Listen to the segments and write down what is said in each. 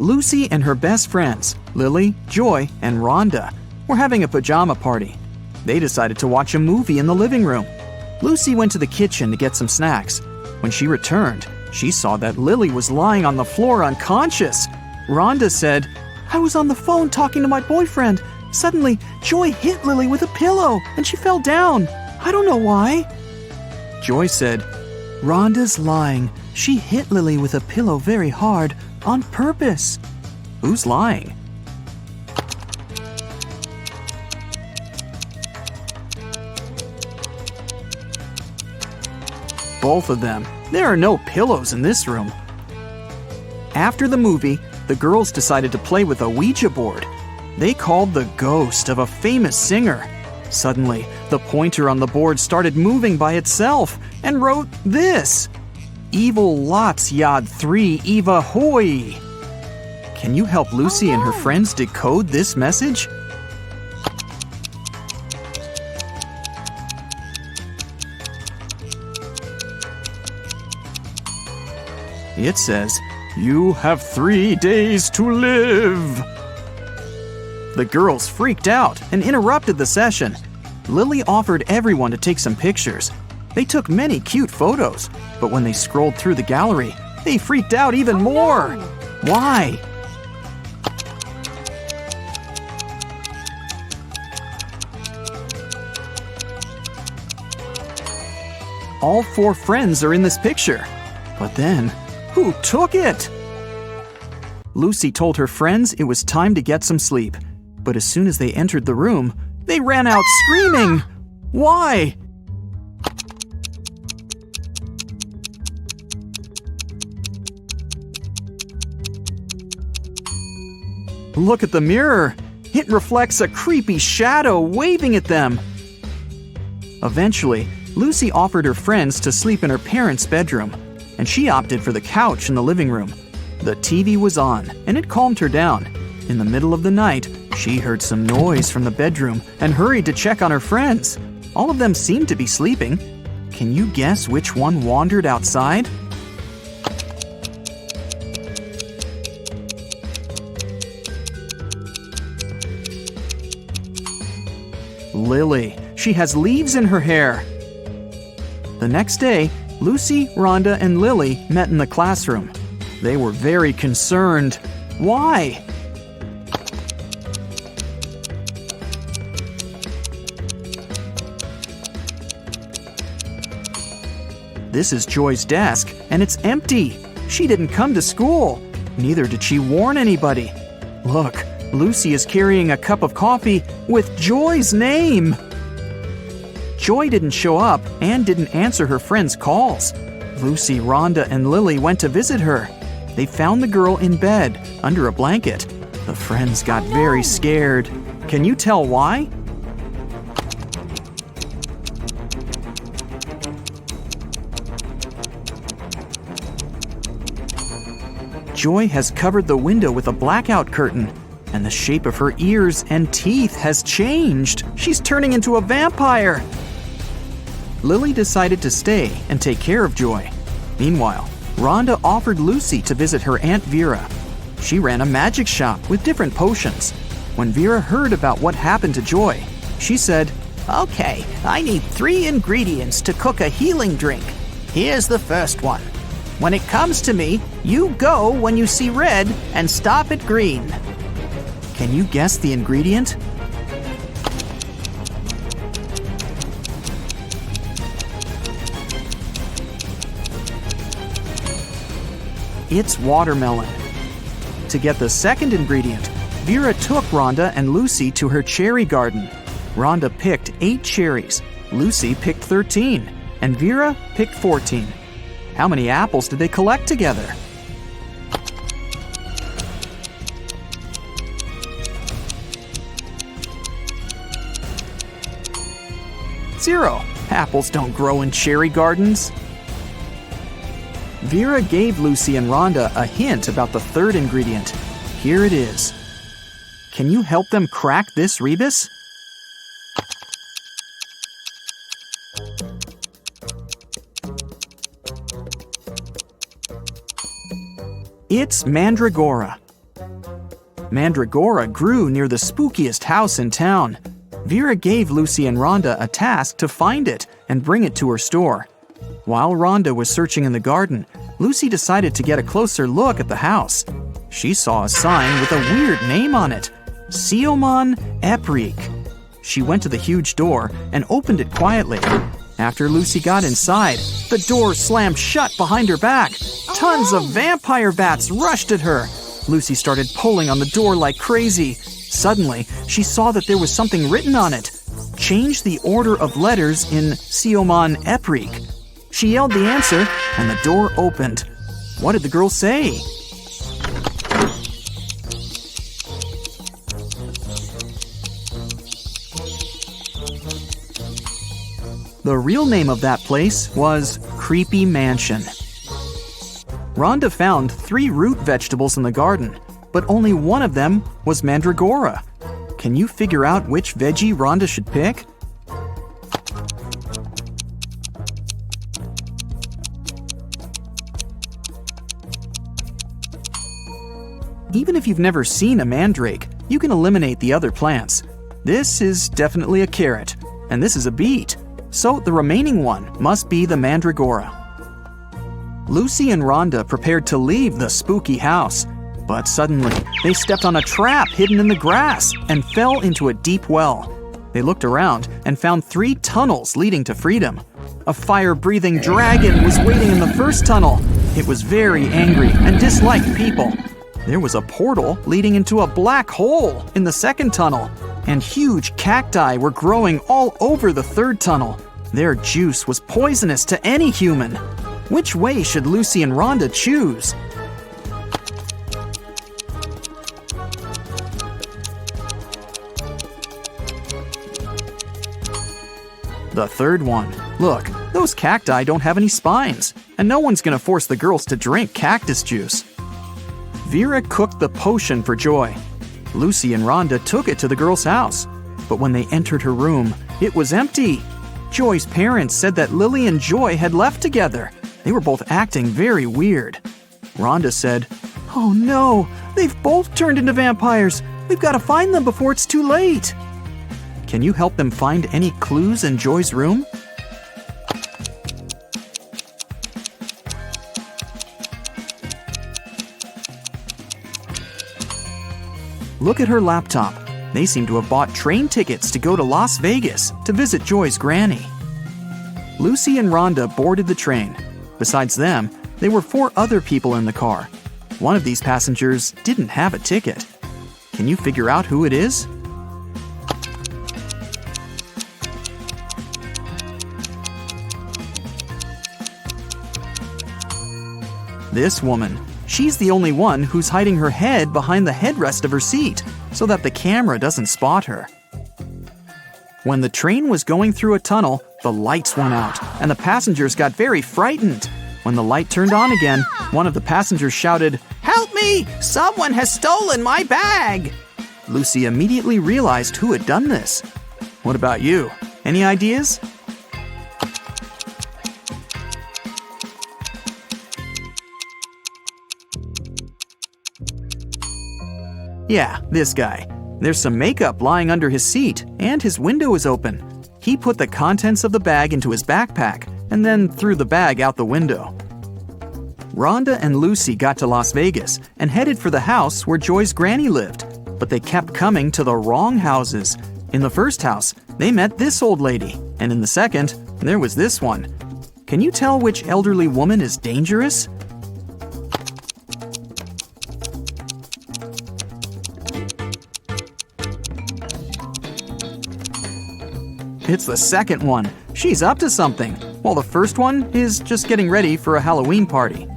Lucy and her best friends, Lily, Joy, and Rhonda, were having a pajama party. They decided to watch a movie in the living room. Lucy went to the kitchen to get some snacks. When she returned, she saw that Lily was lying on the floor unconscious. Rhonda said, "I was on the phone talking to my boyfriend. Suddenly, Joy hit Lily with a pillow and she fell down. I don't know why." Joy said, "Rhonda's lying. She hit Lily with a pillow very hard, on purpose." Who's lying? Both of them. There are no pillows in this room. After the movie, the girls decided to play with a Ouija board. They called the ghost of a famous singer. Suddenly, the pointer on the board started moving by itself and wrote this: "Evil lots yad 3 Eva hoy." Can you help Lucy and her friends decode this message? It says, "You have 3 days to live." The girls freaked out and interrupted the session. Lily offered everyone to take some pictures. They took many cute photos, but when they scrolled through the gallery, they freaked out even more. Why? All 4 friends are in this picture. But then, who took it? Lucy told her friends it was time to get some sleep. But as soon as they entered the room, they ran out screaming. Why? Look at the mirror. It reflects a creepy shadow waving at them. Eventually, Lucy offered her friends to sleep in her parents' bedroom, and she opted for the couch in the living room. The TV was on, and it calmed her down. In the middle of the night, she heard some noise from the bedroom and hurried to check on her friends. All of them seemed to be sleeping. Can you guess which one wandered outside? Lily. She has leaves in her hair. The next day, Lucy, Rhonda, and Lily met in the classroom. They were very concerned. Why? This is Joy's desk, and it's empty. She didn't come to school. Neither did she warn anybody. Look, Lucy is carrying a cup of coffee with Joy's name. Joy didn't show up and didn't answer her friends' calls. Lucy, Rhonda, and Lily went to visit her. They found the girl in bed, under a blanket. The friends got very scared. Can you tell why? Joy has covered the window with a blackout curtain, and the shape of her ears and teeth has changed. She's turning into a vampire. Lily decided to stay and take care of Joy. Meanwhile, Rhonda offered Lucy to visit her Aunt Vera. She ran a magic shop with different potions. When Vera heard about what happened to Joy, she said, "Okay, I need 3 ingredients to cook a healing drink. Here's the first one. When it comes to me, you go when you see red and stop at green." Can you guess the ingredient? It's watermelon. To get the second ingredient, Vera took Rhonda and Lucy to her cherry garden. Rhonda picked 8 cherries, Lucy picked 13, and Vera picked 14. How many apples did they collect together? Zero. Apples don't grow in cherry gardens. Vera gave Lucy and Rhonda a hint about the third ingredient. Here it is. Can you help them crack this rebus? It's mandragora. Mandragora grew near the spookiest house in town. Vera gave Lucy and Rhonda a task to find it and bring it to her store. While Rhonda was searching in the garden, Lucy decided to get a closer look at the house. She saw a sign with a weird name on it, Siomon Eprik. She went to the huge door and opened it quietly. After Lucy got inside, the door slammed shut behind her back. Tons of vampire bats rushed at her. Lucy started pulling on the door like crazy. Suddenly, she saw that there was something written on it. Change the order of letters in Siomon Eprik. She yelled the answer, and the door opened. What did the girl say? The real name of that place was Creepy Mansion. Rhonda found 3 root vegetables in the garden, but only one of them was Mandragora. Can you figure out which veggie Rhonda should pick? Even if you've never seen a mandrake, you can eliminate the other plants. This is definitely a carrot, and this is a beet. So the remaining one must be the mandragora. Lucy and Rhonda prepared to leave the spooky house, but suddenly they stepped on a trap hidden in the grass and fell into a deep well. They looked around and found 3 tunnels leading to freedom. A fire-breathing dragon was waiting in the first tunnel. It was very angry and disliked people. There was a portal leading into a black hole in the second tunnel, and huge cacti were growing all over the third tunnel. Their juice was poisonous to any human. Which way should Lucy and Rhonda choose? The third one. Look, those cacti don't have any spines, and no one's gonna force the girls to drink cactus juice. Vera cooked the potion for Joy. Lucy and Rhonda took it to the girl's house, but when they entered her room, it was empty. Joy's parents said that Lily and Joy had left together. They were both acting very weird. Rhonda said, "Oh no, they've both turned into vampires. We've got to find them before it's too late." Can you help them find any clues in Joy's room? Look at her laptop. They seem to have bought train tickets to go to Las Vegas to visit Joy's granny. Lucy and Rhonda boarded the train. Besides them, there were 4 other people in the car. One of these passengers didn't have a ticket. Can you figure out who it is? This woman. She's the only one who's hiding her head behind the headrest of her seat so that the camera doesn't spot her. When the train was going through a tunnel, the lights went out and the passengers got very frightened. When the light turned on again, one of the passengers shouted, Help me! Someone has stolen my bag! Lucy immediately realized who had done this. What about you? Any ideas? Yeah, this guy. There's some makeup lying under his seat, and his window is open. He put the contents of the bag into his backpack, and then threw the bag out the window. Rhonda and Lucy got to Las Vegas and headed for the house where Joy's granny lived, but they kept coming to the wrong houses. In the first house, they met this old lady, and in the second, there was this one. Can you tell which elderly woman is dangerous? It's the second one. She's up to something, while the first one is just getting ready for a Halloween party.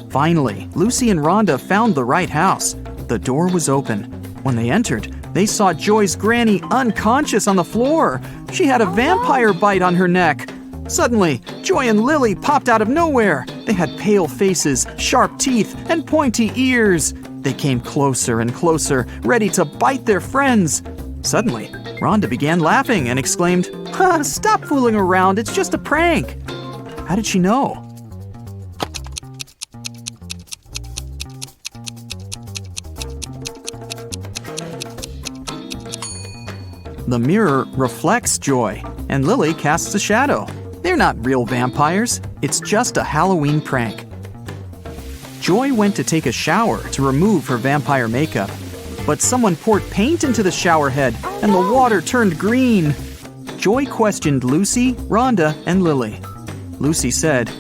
Finally, Lucy and Rhonda found the right house. The door was open. When they entered, they saw Joy's granny unconscious on the floor. She had a vampire bite on her neck. Suddenly, Joy and Lily popped out of nowhere. They had pale faces, sharp teeth, and pointy ears. They came closer and closer, ready to bite their friends. Suddenly, Rhonda began laughing and exclaimed, Stop fooling around, it's just a prank. How did she know? The mirror reflects Joy, and Lily casts a shadow. They're not real vampires. It's just a Halloween prank. Joy went to take a shower to remove her vampire makeup, but someone poured paint into the shower head, and the water turned green. Joy questioned Lucy, Rhonda, and Lily. Lucy said,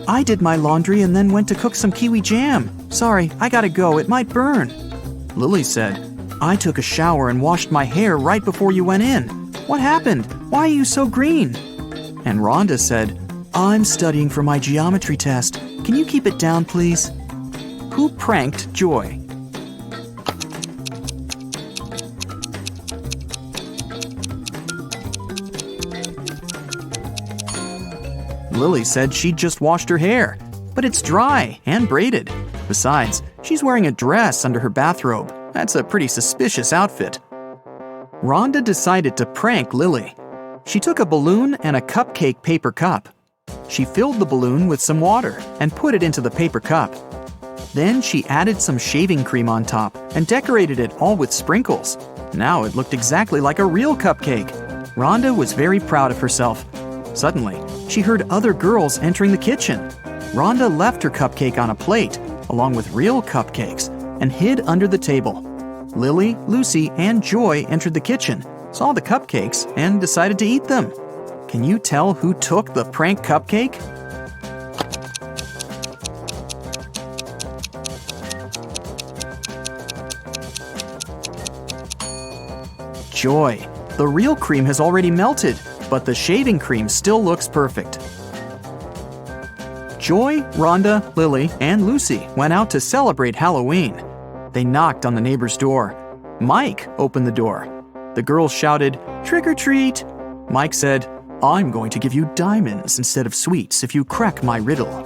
"I did my laundry and then went to cook some kiwi jam. Sorry, I gotta go, it might burn." Lily said, "I took a shower and washed my hair right before you went in. What happened? Why are you so green?" And Rhonda said, "I'm studying for my geometry test. Can you keep it down, please?" Who pranked Joy? Lily said she'd just washed her hair, but it's dry and braided. Besides, she's wearing a dress under her bathrobe. That's a pretty suspicious outfit. Rhonda decided to prank Lily. She took a balloon and a cupcake paper cup. She filled the balloon with some water and put it into the paper cup. Then she added some shaving cream on top and decorated it all with sprinkles. Now it looked exactly like a real cupcake. Rhonda was very proud of herself. Suddenly, she heard other girls entering the kitchen. Rhonda left her cupcake on a plate, along with real cupcakes, and hid under the table. Lily, Lucy, and Joy entered the kitchen, saw the cupcakes, and decided to eat them. Can you tell who took the prank cupcake? Joy. The real cream has already melted, but the shaving cream still looks perfect. Joy, Rhonda, Lily, and Lucy went out to celebrate Halloween. They knocked on the neighbor's door. Mike opened the door. The girls shouted, "Trick or treat!" Mike said, "I'm going to give you diamonds instead of sweets if you crack my riddle.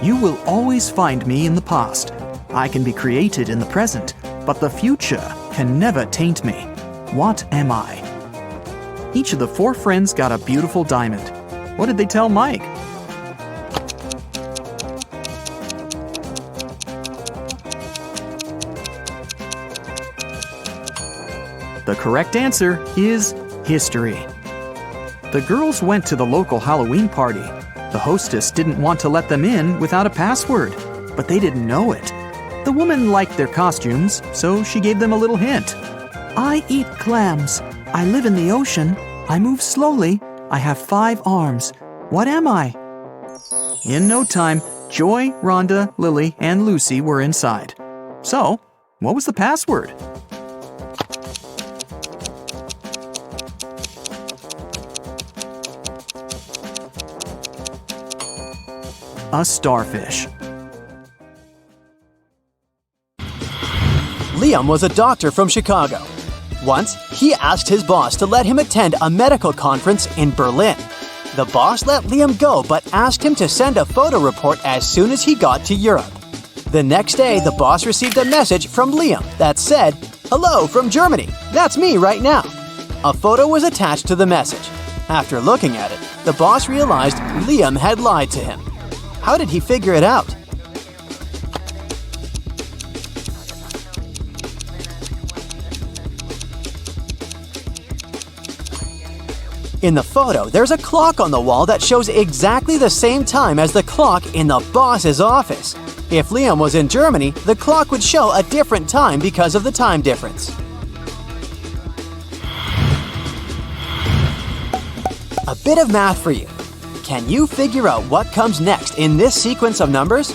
You will always find me in the past. I can be created in the present, but the future can never taint me. What am I?" Each of the 4 friends got a beautiful diamond. What did they tell Mike? The correct answer is history. The girls went to the local Halloween party. The hostess didn't want to let them in without a password, but they didn't know it. The woman liked their costumes, so she gave them a little hint. "I eat clams. I live in the ocean. I move slowly. I have 5 arms. What am I?" In no time, Joy, Rhonda, Lily, and Lucy were inside. So, what was the password? A starfish. Liam was a doctor from Chicago. Once, he asked his boss to let him attend a medical conference in Berlin. The boss let Liam go but asked him to send a photo report as soon as he got to Europe. The next day, the boss received a message from Liam that said, "Hello from Germany. That's me right now." A photo was attached to the message. After looking at it, the boss realized Liam had lied to him. How did he figure it out? In the photo, there's a clock on the wall that shows exactly the same time as the clock in the boss's office. If Liam was in Germany, the clock would show a different time because of the time difference. A bit of math for you. Can you figure out what comes next in this sequence of numbers?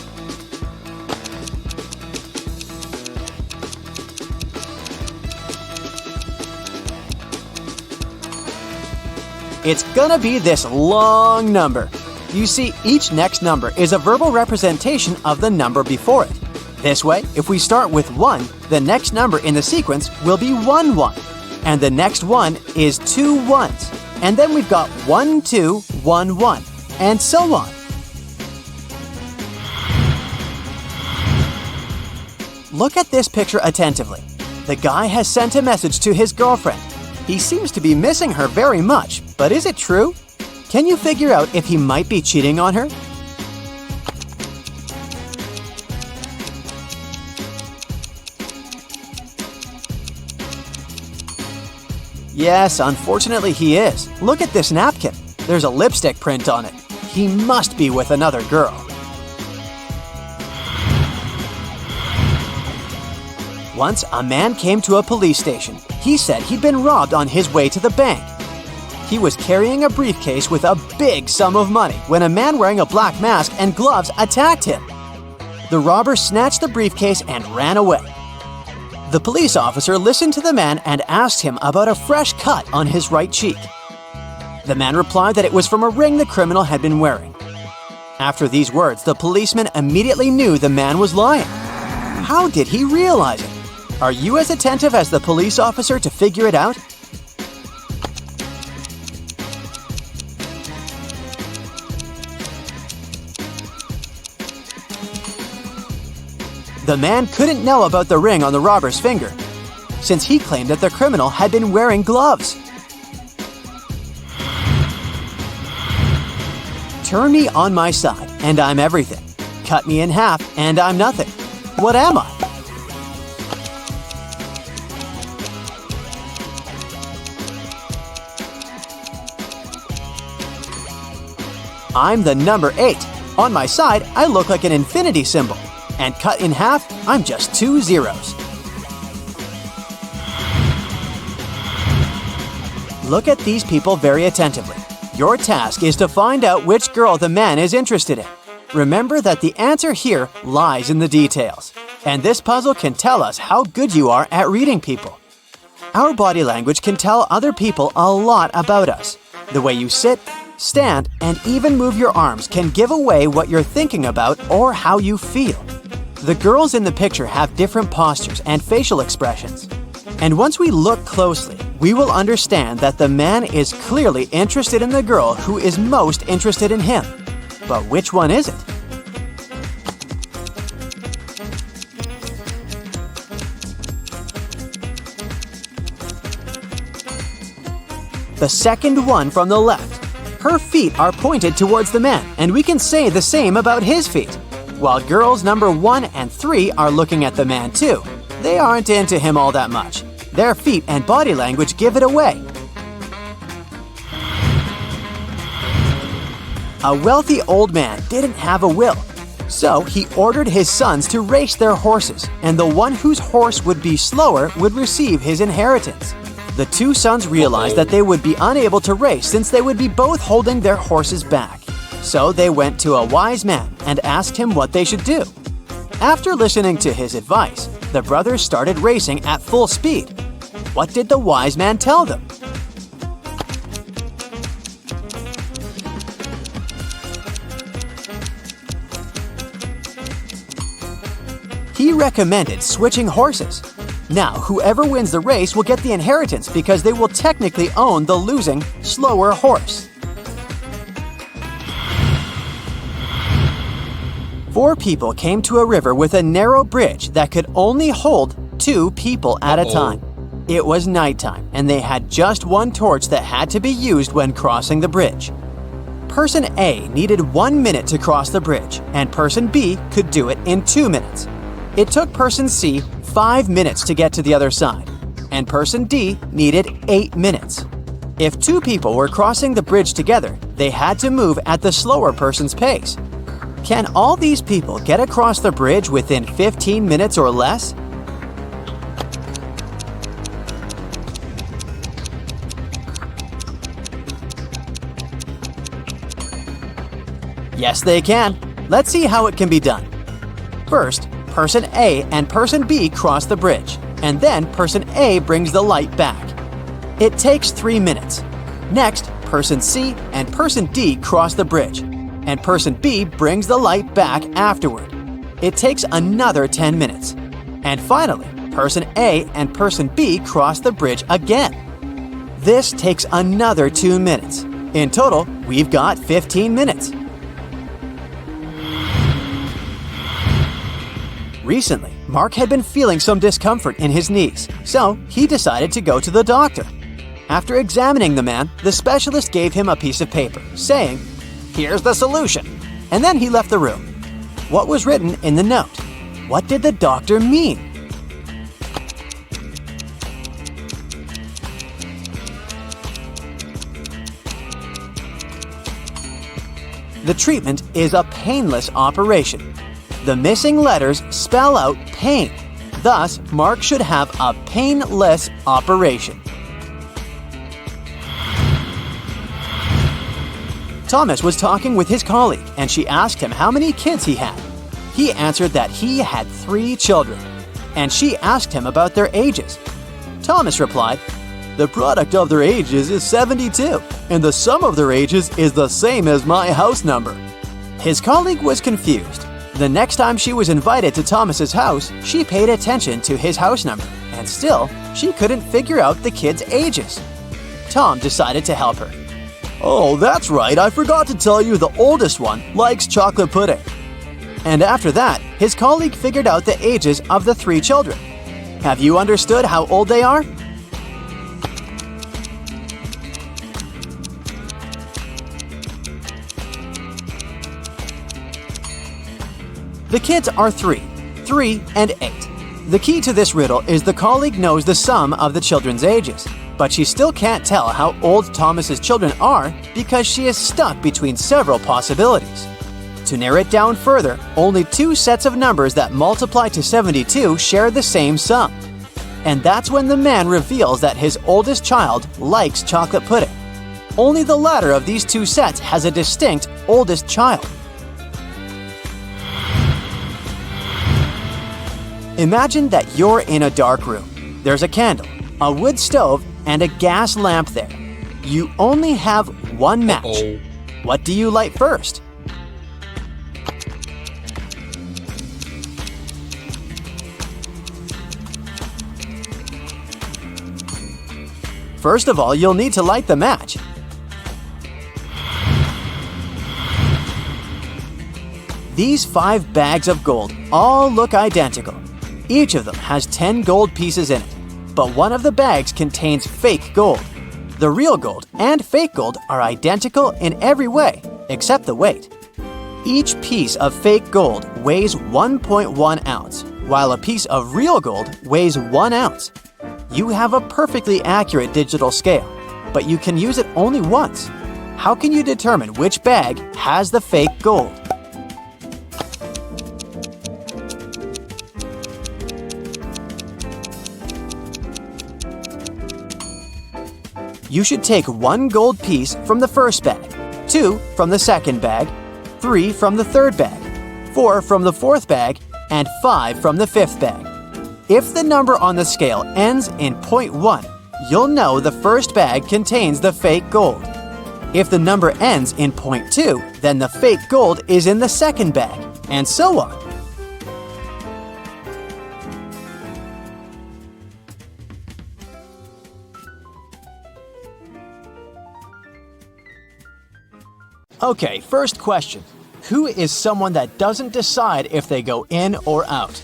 It's gonna be this long number. You see, each next number is a verbal representation of the number before it. This way, if we start with 1, the next number in the sequence will be 1, 1. And the next one is 2 ones. And then we've got 1, 2, 1, 1, and so on. Look at this picture attentively. The guy has sent a message to his girlfriend. He seems to be missing her very much, but is it true? Can you figure out if he might be cheating on her? Yes, unfortunately he is. Look at this napkin. There's a lipstick print on it. He must be with another girl. Once, a man came to a police station. He said he'd been robbed on his way to the bank. He was carrying a briefcase with a big sum of money when a man wearing a black mask and gloves attacked him. The robber snatched the briefcase and ran away. The police officer listened to the man and asked him about a fresh cut on his right cheek. The man replied that it was from a ring the criminal had been wearing. After these words, the policeman immediately knew the man was lying. How did he realize it? Are you as attentive as the police officer to figure it out? The man couldn't know about the ring on the robber's finger, since he claimed that the criminal had been wearing gloves. Turn me on my side, and I'm everything. Cut me in half, and I'm nothing. What am I? I'm the number 8. On my side, I look like an infinity symbol. And cut in half, I'm just 2 zeros. Look at these people very attentively. Your task is to find out which girl the man is interested in. Remember that the answer here lies in the details. And this puzzle can tell us how good you are at reading people. Our body language can tell other people a lot about us. The way you sit, stand, and even move your arms can give away what you're thinking about or how you feel. The girls in the picture have different postures and facial expressions. And once we look closely, we will understand that the man is clearly interested in the girl who is most interested in him. But which one is it? The second one from the left. Her feet are pointed towards the man, and we can say the same about his feet. While girls number 1 and 3 are looking at the man too. They aren't into him all that much. Their feet and body language give it away. A wealthy old man didn't have a will, so he ordered his sons to race their horses, and the one whose horse would be slower would receive his inheritance. The 2 sons realized that they would be unable to race since they would be both holding their horses back. So they went to a wise man and asked him what they should do. After listening to his advice, the brothers started racing at full speed. What did the wise man tell them? He recommended switching horses. Now, whoever wins the race will get the inheritance because they will technically own the losing, slower horse. 4 people came to a river with a narrow bridge that could only hold 2 people at a time. It was nighttime, and they had just one torch that had to be used when crossing the bridge. Person A needed 1 minute to cross the bridge, and person B could do it in 2 minutes. It took person C 5 minutes to get to the other side, and person D needed 8 minutes. If 2 people were crossing the bridge together, they had to move at the slower person's pace. Can all these people get across the bridge within 15 minutes or less? Yes, they can. Let's see how it can be done. First, person A and person B cross the bridge, and then person A brings the light back. It takes 3 minutes. Next, person C and person D cross the bridge, and person B brings the light back afterward. It takes another 10 minutes. And finally, person A and person B cross the bridge again. This takes another 2 minutes. In total, we've got 15 minutes. Recently, Mark had been feeling some discomfort in his knees, so he decided to go to the doctor. After examining the man, the specialist gave him a piece of paper, saying, "Here's the solution," and then he left the room. What was written in the note? What did the doctor mean? The treatment is a painless operation. The missing letters spell out pain. Thus, Mark should have a painless operation. Thomas was talking with his colleague, and she asked him how many kids he had. He answered that he had 3 children, and she asked him about their ages. Thomas replied, "The product of their ages is 72, and the sum of their ages is the same as my house number." His colleague was confused. The next time she was invited to Thomas's house, she paid attention to his house number, and still, she couldn't figure out the kids' ages. Tom decided to help her. "Oh, that's right, I forgot to tell you the oldest one likes chocolate pudding." And after that, his colleague figured out the ages of the 3 children. Have you understood how old they are? The kids are 3, 3, and 8. The key to this riddle is the colleague knows the sum of the children's ages, but she still can't tell how old Thomas's children are because she is stuck between several possibilities. To narrow it down further, only 2 sets of numbers that multiply to 72 share the same sum. And that's when the man reveals that his oldest child likes chocolate pudding. Only the latter of these 2 sets has a distinct oldest child. Imagine that you're in a dark room. There's a candle, a wood stove, and a gas lamp there. You only have 1 match. What do you light first? First of all, you'll need to light the match. These 5 bags of gold all look identical. Each of them has 10 gold pieces in it, but one of the bags contains fake gold. The real gold and fake gold are identical in every way, except the weight. Each piece of fake gold weighs 1.1 ounce, while a piece of real gold weighs 1 ounce. You have a perfectly accurate digital scale, but you can use it only once. How can you determine which bag has the fake gold? You should take 1 gold piece from the first bag, 2 from the second bag, 3 from the third bag, 4 from the fourth bag, and 5 from the fifth bag. If the number on the scale ends in 0.1, you'll know the first bag contains the fake gold. If the number ends in 0.2, then the fake gold is in the second bag, and so on. Okay, first question. Who is someone that doesn't decide if they go in or out?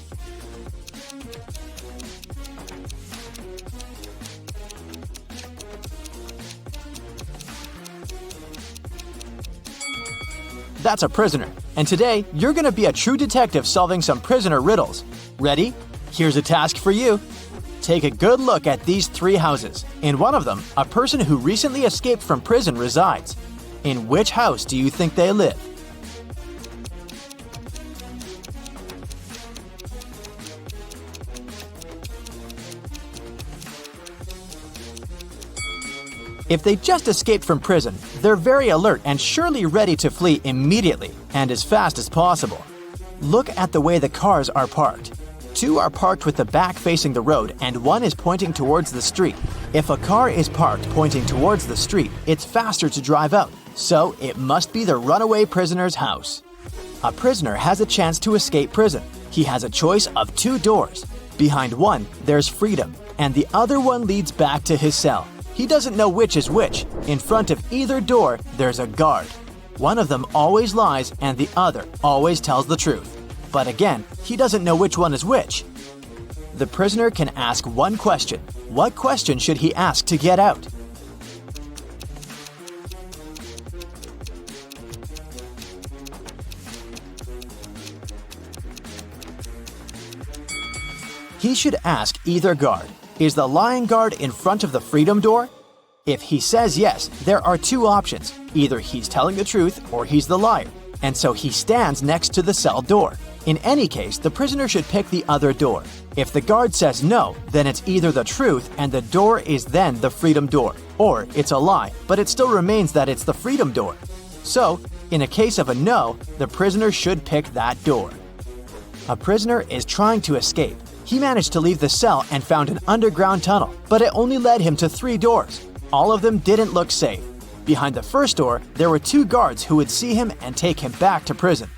That's a prisoner. And today, you're going to be a true detective solving some prisoner riddles. Ready? Here's a task for you. Take a good look at these 3 houses. In one of them, a person who recently escaped from prison resides. In which house do you think they live? If they just escaped from prison, they're very alert and surely ready to flee immediately and as fast as possible. Look at the way the cars are parked. 2 are parked with the back facing the road and 1 is pointing towards the street. If a car is parked pointing towards the street, it's faster to drive out, so it must be the runaway prisoner's house. A prisoner has a chance to escape prison. He has a choice of 2 doors. Behind one, there's freedom, and the other one leads back to his cell. He doesn't know which is which. In front of either door, there's a guard. One of them always lies and the other always tells the truth. But again, he doesn't know which one is which. The prisoner can ask 1 question. What question should he ask to get out? He should ask either guard. Is the lying guard in front of the freedom door? If he says yes, there are two options. Either he's telling the truth or he's the liar, and so he stands next to the cell door. In any case, the prisoner should pick the other door. If the guard says no, then it's either the truth and the door is then the freedom door, or it's a lie, but it still remains that it's the freedom door. So, in a case of a no, the prisoner should pick that door. A prisoner is trying to escape. He managed to leave the cell and found an underground tunnel, but it only led him to 3 doors. All of them didn't look safe. Behind the first door, there were 2 guards who would see him and take him back to prison.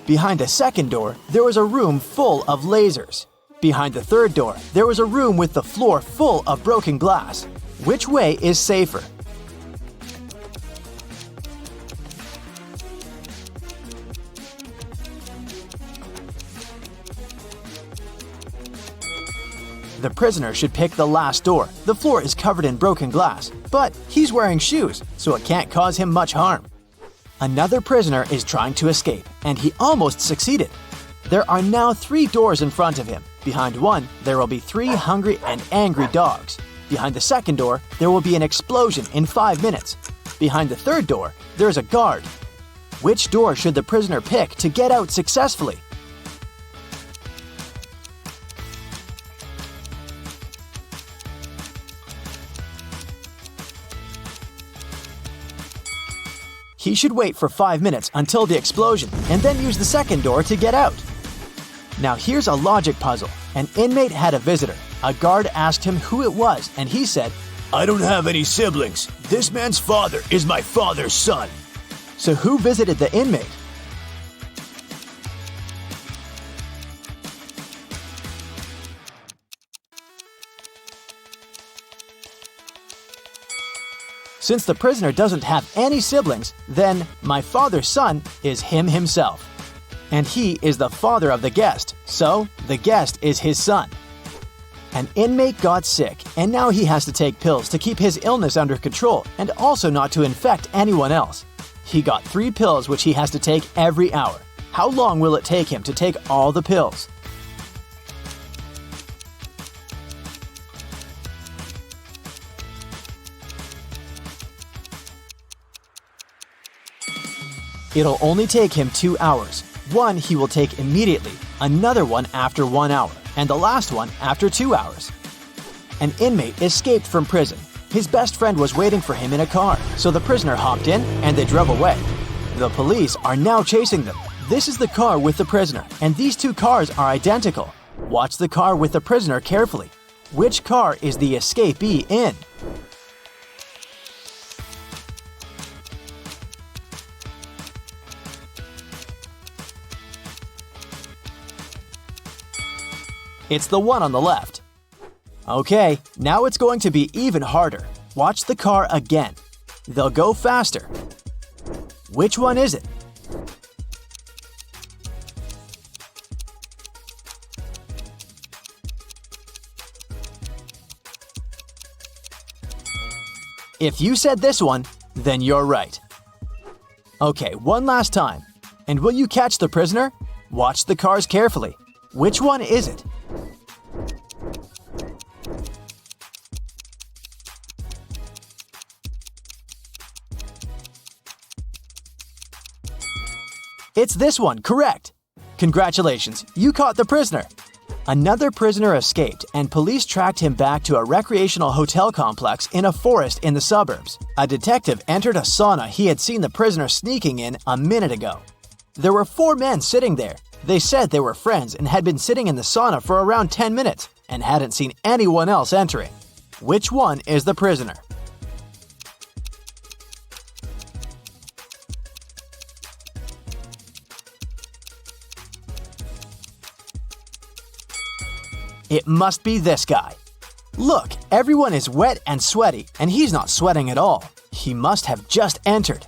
Behind the second door, there was a room full of lasers. Behind the third door, there was a room with the floor full of broken glass. Which way is safer? The prisoner should pick the last door. The floor is covered in broken glass, but he's wearing shoes, so it can't cause him much harm. Another prisoner is trying to escape, and he almost succeeded. There are now 3 doors in front of him. Behind one, there will be 3 hungry and angry dogs. Behind the second door, there will be an explosion in 5 minutes. Behind the third door, there's a guard. Which door should the prisoner pick to get out successfully? He should wait for 5 minutes until the explosion and then use the second door to get out. Now here's a logic puzzle. An inmate had a visitor. A guard asked him who it was, and he said, "I don't have any siblings. This man's father is my father's son." So who visited the inmate? Since the prisoner doesn't have any siblings, then my father's son is him himself. And he is the father of the guest, so the guest is his son. An inmate got sick, and now he has to take pills to keep his illness under control and also not to infect anyone else. He got 3 pills which he has to take every hour. How long will it take him to take all the pills? It'll only take him 2 hours. One he will take immediately, another one after 1 hour, and the last one after 2 hours. An inmate escaped from prison. His best friend was waiting for him in a car, so the prisoner hopped in and they drove away. The police are now chasing them. This is the car with the prisoner, and these 2 cars are identical. Watch the car with the prisoner carefully. Which car is the escapee in? It's the one on the left. Okay, now it's going to be even harder. Watch the car again. They'll go faster. Which one is it? If you said this one, then you're right. Okay, one last time. And will you catch the prisoner? Watch the cars carefully. Which one is it? It's this one, correct! Congratulations, you caught the prisoner! Another prisoner escaped, and police tracked him back to a recreational hotel complex in a forest in the suburbs. A detective entered a sauna he had seen the prisoner sneaking in a minute ago. There were 4 men sitting there. They said they were friends and had been sitting in the sauna for around 10 minutes and hadn't seen anyone else entering. Which one is the prisoner? It must be this guy. Look, everyone is wet and sweaty, and he's not sweating at all. He must have just entered.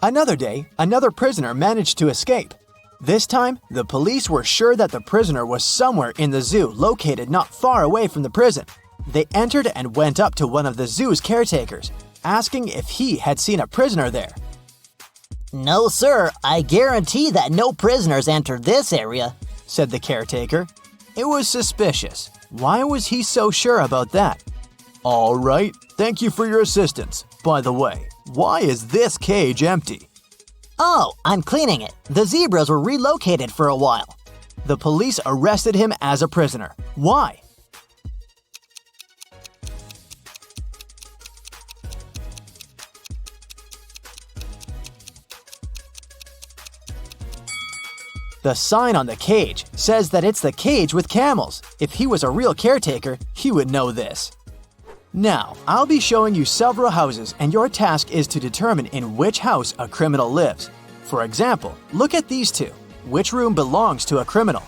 Another day, another prisoner managed to escape. This time, the police were sure that the prisoner was somewhere in the zoo located not far away from the prison. They entered and went up to one of the zoo's caretakers, asking if he had seen a prisoner there. "No, sir, I guarantee that no prisoners entered this area," said the caretaker. It was suspicious. Why was he so sure about that? All right, Thank you for your assistance. By the way, why is this cage empty? Oh, I'm cleaning it. The zebras were relocated for a while. The police arrested him as a prisoner. Why? The sign on the cage says that it's the cage with camels. If he was a real caretaker, he would know this. Now, I'll be showing you several houses, and your task is to determine in which house a criminal lives. For example, look at these two. Which room belongs to a criminal?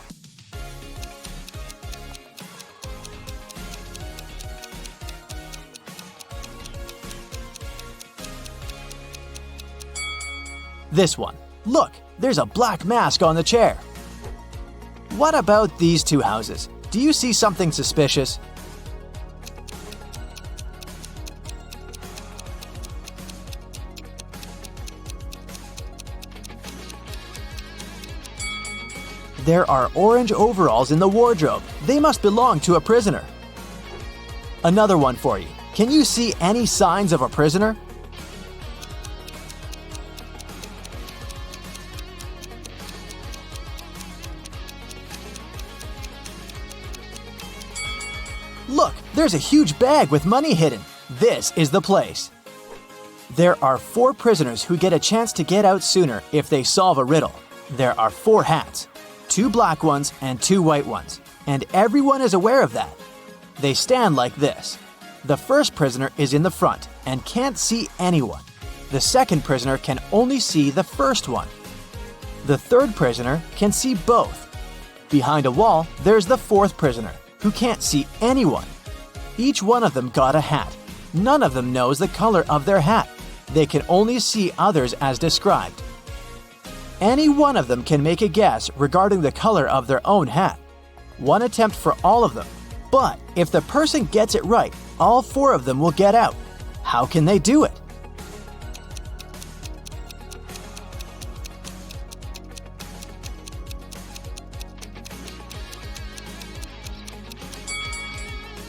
This one. Look, there's a black mask on the chair. What about these two houses? Do you see something suspicious? There are orange overalls in the wardrobe. They must belong to a prisoner. Another one for you. Can you see any signs of a prisoner? Look, there's a huge bag with money hidden. This is the place. There are 4 prisoners who get a chance to get out sooner if they solve a riddle. There are 4 hats, 2 black ones and 2 white ones, and everyone is aware of that. They stand like this. The first prisoner is in the front and can't see anyone. The second prisoner can only see the first one. The third prisoner can see both. Behind a wall, there's the fourth prisoner, who can't see anyone. Each one of them got a hat. None of them knows the color of their hat. They can only see others as described. Any one of them can make a guess regarding the color of their own hat. One attempt for all of them. But if the person gets it right, all 4 of them will get out. How can they do it?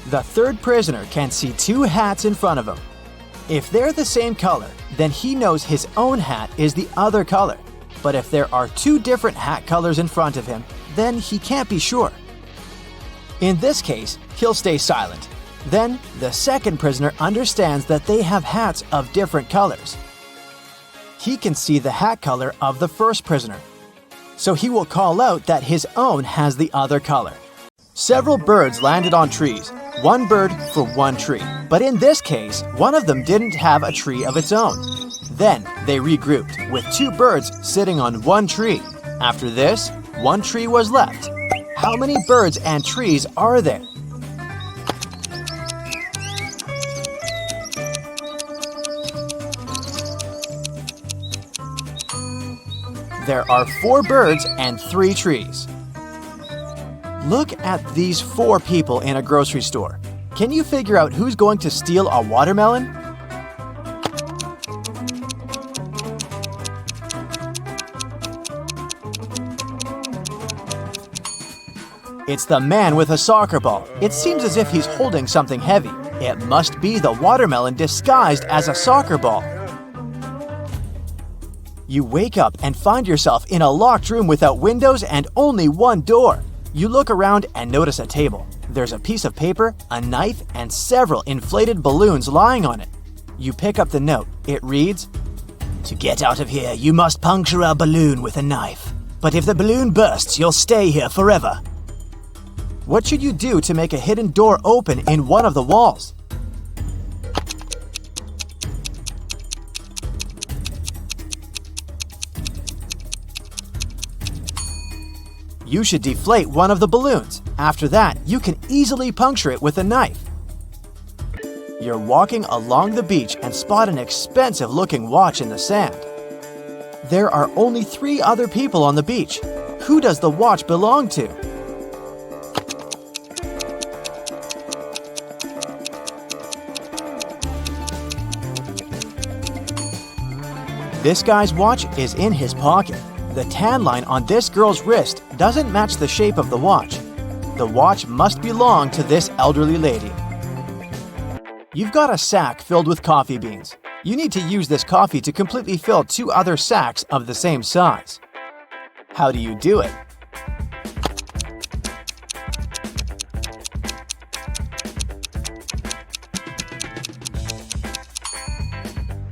The third prisoner can see 2 hats in front of him. If they're the same color, then he knows his own hat is the other color. But if there are 2 different hat colors in front of him, then he can't be sure. In this case, he'll stay silent. Then, the second prisoner understands that they have hats of different colors. He can see the hat color of the first prisoner, so he will call out that his own has the other color. Several birds landed on trees, 1 bird for 1 tree. But in this case, one of them didn't have a tree of its own. Then they regrouped, with 2 birds sitting on 1 tree. After this, 1 tree was left. How many birds and trees are there? There are 4 birds and 3 trees. Look at these 4 people in a grocery store. Can you figure out who's going to steal a watermelon? It's the man with a soccer ball. It seems as if he's holding something heavy. It must be the watermelon disguised as a soccer ball. You wake up and find yourself in a locked room without windows and only 1 door. You look around and notice a table. There's a piece of paper, a knife, and several inflated balloons lying on it. You pick up the note. It reads, "To get out of here, you must puncture a balloon with a knife. But if the balloon bursts, you'll stay here forever." What should you do to make a hidden door open in one of the walls? You should deflate one of the balloons. After that, you can easily puncture it with a knife. You're walking along the beach and spot an expensive-looking watch in the sand. There are only 3 other people on the beach. Who does the watch belong to? This guy's watch is in his pocket. The tan line on this girl's wrist doesn't match the shape of the watch. The watch must belong to this elderly lady. You've got a sack filled with coffee beans. You need to use this coffee to completely fill 2 other sacks of the same size. How do you do it?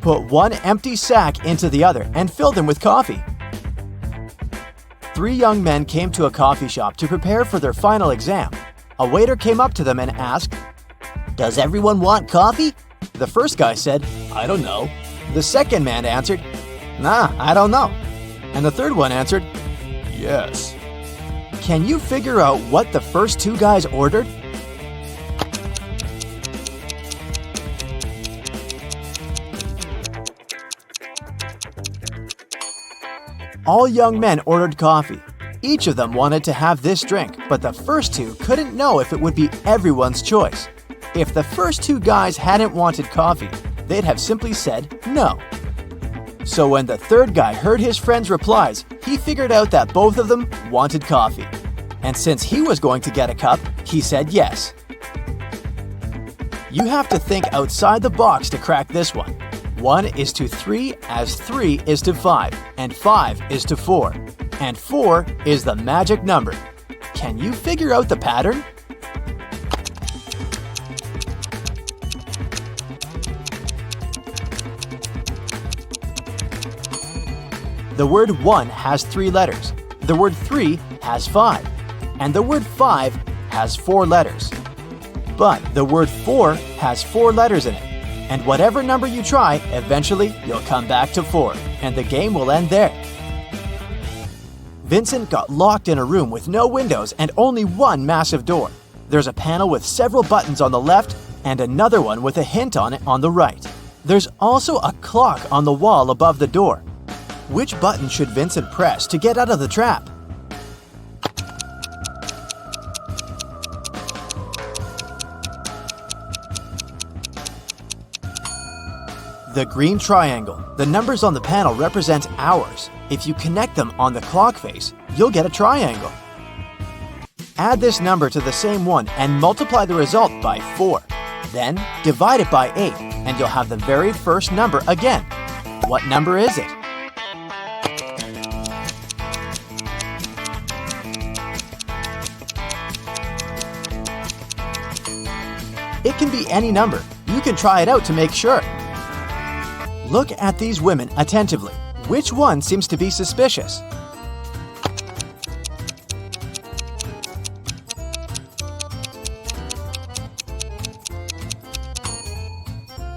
Put 1 empty sack into the other and fill them with coffee. 3 young men came to a coffee shop to prepare for their final exam. A waiter came up to them and asked, Does everyone want coffee? The first guy said, "I don't know." The second man answered, "Nah, I don't know." And the third one answered, "Yes." Can you figure out what the first 2 guys ordered? All young men ordered coffee. Each of them wanted to have this drink, but the first 2 couldn't know if it would be everyone's choice. If the first 2 guys hadn't wanted coffee, they'd have simply said no. So when the third guy heard his friend's replies, he figured out that both of them wanted coffee. And since he was going to get a cup, he said yes. You have to think outside the box to crack this one. 1 is to 3 as 3 is to 5, and 5 is to 4. And 4 is the magic number. Can you figure out the pattern? The word 1 has 3 letters, the word 3 has 5, and the word 5 has 4 letters. But the word 4 has 4 letters in it, and whatever number you try, eventually you'll come back to 4, and the game will end there. Vincent got locked in a room with no windows and only one massive door. There's a panel with several buttons on the left and another one with a hint on it on the right. There's also a clock on the wall above the door. Which button should Vincent press to get out of the trap? The green triangle. The numbers on the panel represent hours. If you connect them on the clock face, you'll get a triangle. Add this number to the same one and multiply the result by 4. Then divide it by 8 and you'll have the very first number again. What number is it? It can be any number. You can try it out to make sure. Look at these women attentively. Which one seems to be suspicious?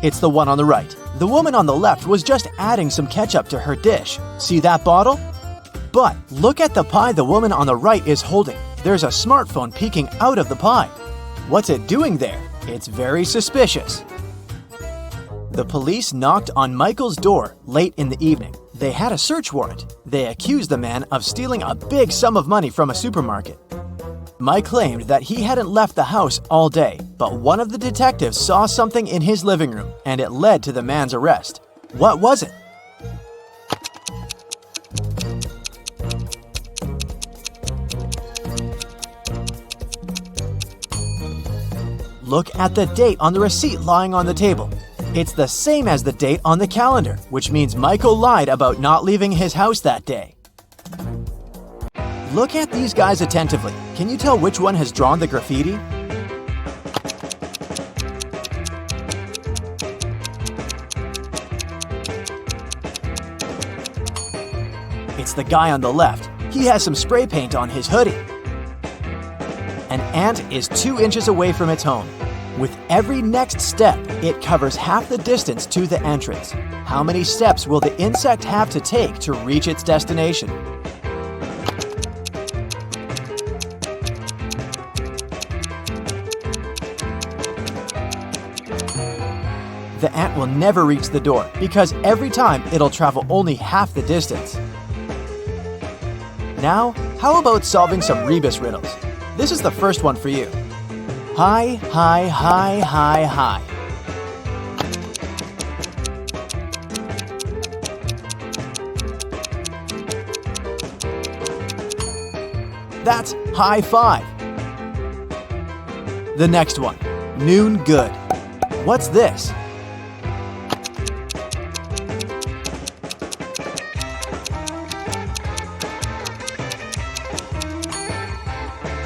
It's the one on the right. The woman on the left was just adding some ketchup to her dish. See that bottle? But look at the pie the woman on the right is holding. There's a smartphone peeking out of the pie. What's it doing there? It's very suspicious. The police knocked on Michael's door late in the evening. They had a search warrant. They accused the man of stealing a big sum of money from a supermarket. Mike claimed that he hadn't left the house all day, but one of the detectives saw something in his living room, and it led to the man's arrest. What was it? Look at the date on the receipt lying on the table. It's the same as the date on the calendar, which means Michael lied about not leaving his house that day. Look at these guys attentively. Can you tell which one has drawn the graffiti? It's the guy on the left. He has some spray paint on his hoodie. An ant is 2 inches away from its home. With every next step, it covers half the distance to the entrance. How many steps will the insect have to take to reach its destination? The ant will never reach the door because every time it'll travel only half the distance. Now, how about solving some rebus riddles? This is the first one for you. High, high, high, high, high. That's high five. The next one, noon good. What's this?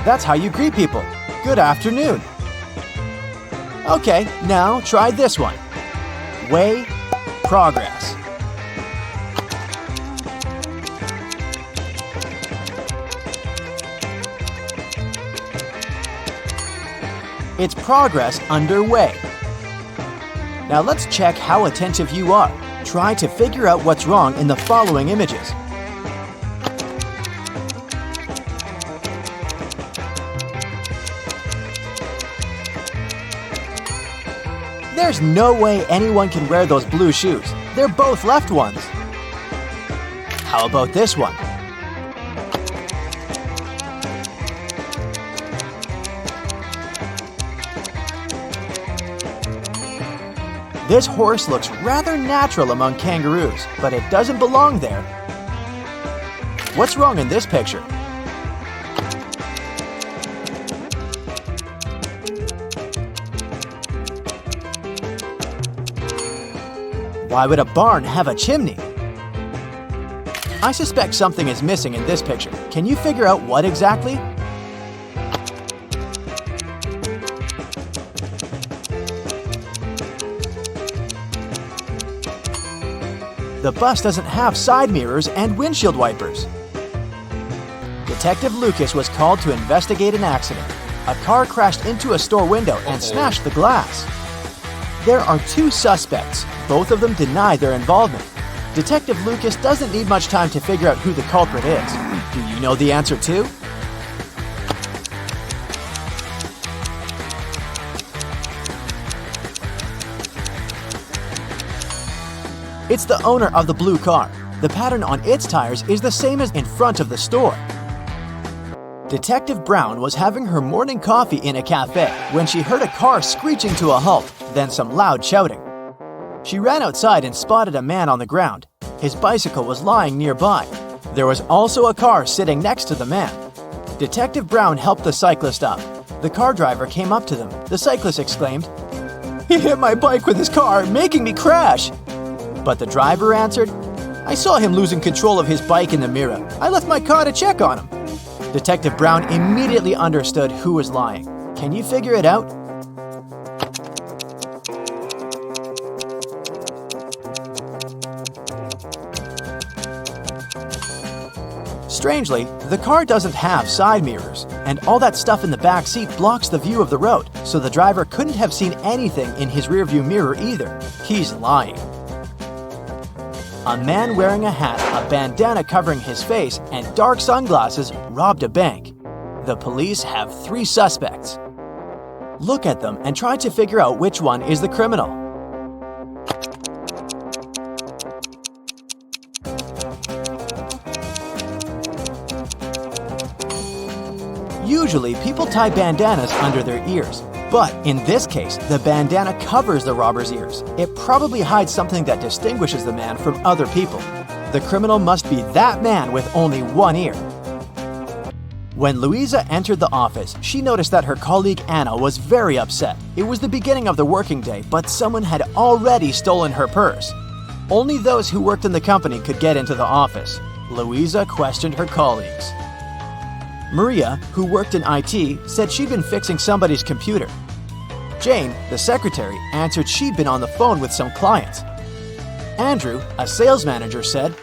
That's how you greet people. Good afternoon. Okay, now try this one. Weigh progress. It's progress underway. Now let's check how attentive you are. Try to figure out what's wrong in the following images. There's no way anyone can wear those blue shoes. They're both left ones. How about this one? This horse looks rather natural among kangaroos, but it doesn't belong there. What's wrong in this picture? Why would a barn have a chimney? I suspect something is missing in this picture. Can you figure out what exactly? The bus doesn't have side mirrors and windshield wipers. Detective Lucas was called to investigate an accident. A car crashed into a store window and smashed the glass. There are two suspects. Both of them deny their involvement. Detective Lucas doesn't need much time to figure out who the culprit is. Do you know the answer too? It's the owner of the blue car. The pattern on its tires is the same as in front of the store. Detective Brown was having her morning coffee in a cafe when she heard a car screeching to a halt, then some loud shouting. She ran outside and spotted a man on the ground. His bicycle was lying nearby. There was also a car sitting next to the man. Detective Brown helped the cyclist up. The car driver came up to them. The cyclist exclaimed, "He hit my bike with his car, making me crash." But the driver answered, "I saw him losing control of his bike in the mirror. I left my car to check on him." Detective Brown immediately understood who was lying. Can you figure it out? Strangely, the car doesn't have side mirrors, and all that stuff in the back seat blocks the view of the road, so the driver couldn't have seen anything in his rearview mirror either. He's lying. A man wearing a hat, a bandana covering his face, and dark sunglasses robbed a bank. The police have 3 suspects. Look at them and try to figure out which one is the criminal. Usually, people tie bandanas under their ears. But in this case, the bandana covers the robber's ears. It probably hides something that distinguishes the man from other people. The criminal must be that man with only one ear. When Louisa entered the office, she noticed that her colleague Anna was very upset. It was the beginning of the working day, but someone had already stolen her purse. Only those who worked in the company could get into the office. Louisa questioned her colleagues. Maria, who worked in IT, said she'd been fixing somebody's computer. Jane, the secretary, answered she'd been on the phone with some clients. Andrew, a sales manager, said,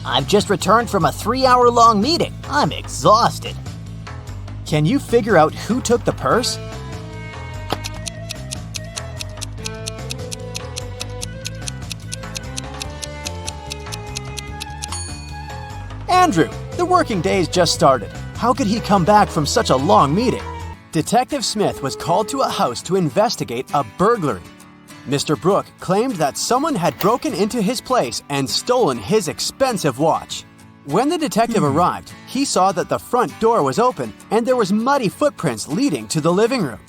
"I've just returned from a 3-hour-long meeting. I'm exhausted." Can you figure out who took the purse? Andrew, the working day's just started. How could he come back from such a long meeting? Detective Smith was called to a house to investigate a burglary. Mr. Brooke claimed that someone had broken into his place and stolen his expensive watch. When the detective arrived, he saw that the front door was open and there was muddy footprints leading to the living room.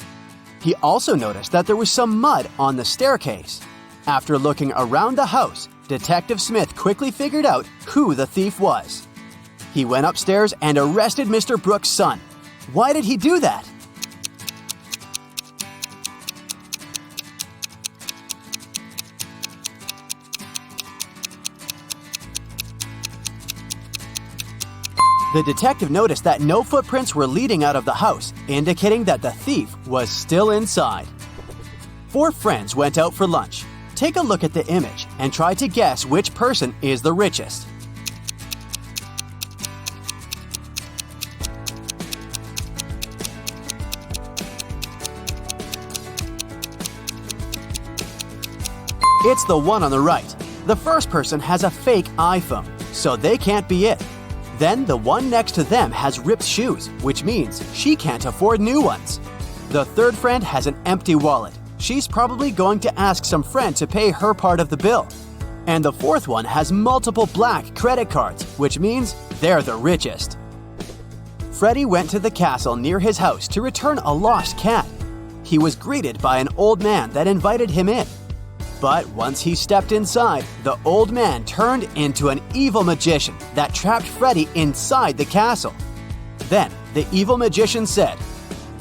He also noticed that there was some mud on the staircase. After looking around the house, Detective Smith quickly figured out who the thief was. He went upstairs and arrested Mr. Brooks' son. Why did he do that? The detective noticed that no footprints were leading out of the house, indicating that the thief was still inside. 4 friends went out for lunch. Take a look at the image and try to guess which person is the richest. It's the one on the right. The first person has a fake iPhone, so they can't be it. Then the one next to them has ripped shoes, which means she can't afford new ones. The third friend has an empty wallet. She's probably going to ask some friend to pay her part of the bill. And the fourth one has multiple black credit cards, which means they're the richest. Freddy went to the castle near his house to return a lost cat. He was greeted by an old man that invited him in. But once he stepped inside, the old man turned into an evil magician that trapped Freddy inside the castle. Then the evil magician said,